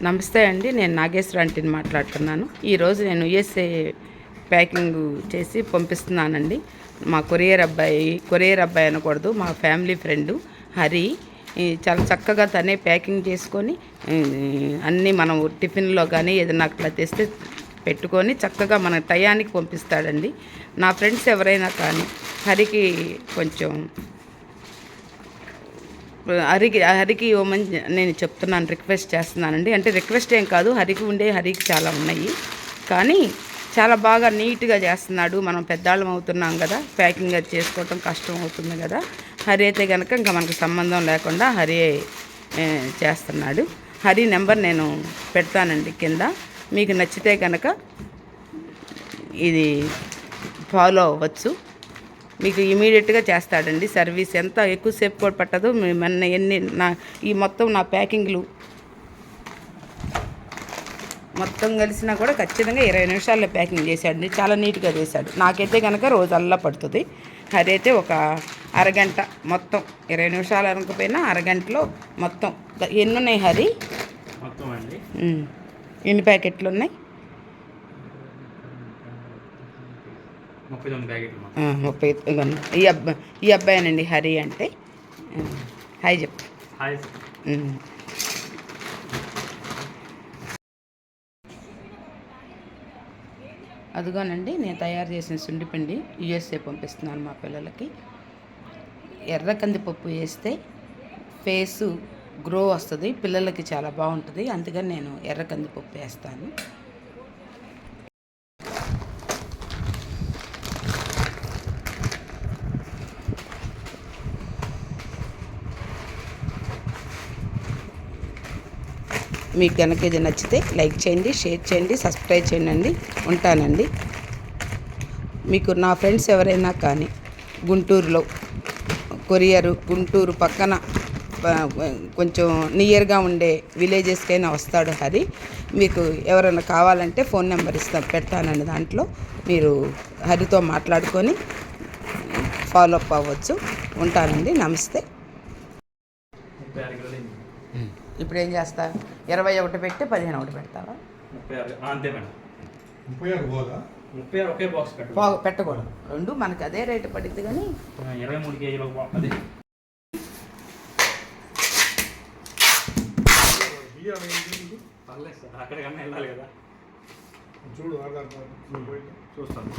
నమస్తే అండి, నేను నాగేశ్వర ఆంటీని మాట్లాడుతున్నాను. ఈరోజు నేను యూఎస్ఏ ప్యాకింగ్ చేసి పంపిస్తున్నానండి. మా కొరియర్ అబ్బాయి అనకూడదు, మా ఫ్యామిలీ ఫ్రెండు హరి చాలా చక్కగా తనే ప్యాకింగ్ చేసుకొని అన్నీ మనం టిఫిన్లో కానీ ఏదైనా అట్లా తెస్తే పెట్టుకొని చక్కగా మన టయానికి పంపిస్తాడండి. నా ఫ్రెండ్స్ ఎవరైనా కానీ హరికి కొంచెం హరికి ఇవ్వమని నేను చెప్తున్నాను, రిక్వెస్ట్ చేస్తున్నానండి. అంటే రిక్వెస్ట్ ఏం కాదు, హరికి చాలా ఉన్నాయి, కానీ చాలా బాగా నీట్గా చేస్తున్నాడు. మనం పెద్దాళ్ళం అవుతున్నాం కదా, ప్యాకింగ్ అది చేసుకోవటం కష్టం అవుతుంది కదా. హరి అయితే కనుక ఇంకా మనకు సంబంధం లేకుండా హరి చేస్తున్నాడు. హరి నెంబర్ నేను పెడతానండి కింద. మీకు నచ్చితే కనుక ఇది ఫాలో అవ్వచ్చు. మీకు ఇమీడియట్గా చేస్తాడండి సర్వీస్. ఎంత ఎక్కువసేపు కూడా పట్టదు. ఈ మొత్తం నా ప్యాకింగ్లు మొత్తం కలిసినా కూడా ఖచ్చితంగా 20 నిమిషాల్లో ప్యాకింగ్ చేశాడండి. చాలా నీట్గా చేశాడు. నాకైతే కనుక రోజల్లా పడుతుంది. హరి అయితే ఒక అరగంట, మొత్తం 20 నిమిషాలు అనకపోయినా అరగంటలో మొత్తం. ఎన్ని ఉన్నాయి హరి? మొత్తం అండి ఎన్ని ప్యాకెట్లు ఉన్నాయి? 39 ప్యాకెట్లు. 30. ఈ అబ్బాయినండి హరి అంటే. హాయ్ చెప్పు. హాయ్. అదిగోనండి, నేను తయారు చేసిన సుండిపిండి యూఎస్ఏ పంపిస్తున్నాను మా పిల్లలకి. ఎర్ర కందిపప్పు వేస్తే ఫేసు గ్రో వస్తుంది, పిల్లలకి చాలా బాగుంటుంది. అందుకని నేను ఎర్ర కందిపప్పు వేస్తాను. మీకు కనుక ఇది నచ్చితే లైక్ చేయండి, షేర్ చేయండి, సబ్స్క్రైబ్ చేయండి. ఉంటానండి. మీకు నా ఫ్రెండ్స్ ఎవరైనా కానీ గుంటూరులో గుంటూరు పక్కన కొంచెం నియర్గా ఉండే విలేజెస్కైనా వస్తాడు హరి. మీకు ఎవరైనా కావాలంటే ఫోన్ నెంబర్ పెడతానండి. దాంట్లో మీరు హరితో మాట్లాడుకొని ఫాలో అప్ అవ్వచ్చు. ఉంటానండి. నమస్తే. ఇప్పుడు ఏం చేస్తా? 21 పెట్టి 15 ఒకటి పెడతావా? 36 అంతే మేడం. 36 ఒకే బాక్స్ పెట్టకూడదు. రెండు మనకి అదే రేటు పడుద్ది, కానీ 23 కేజీల అదే పర్లేదు సార్. అక్కడికన్నా వెళ్ళాలి కదా. చూడు, చూస్తాను.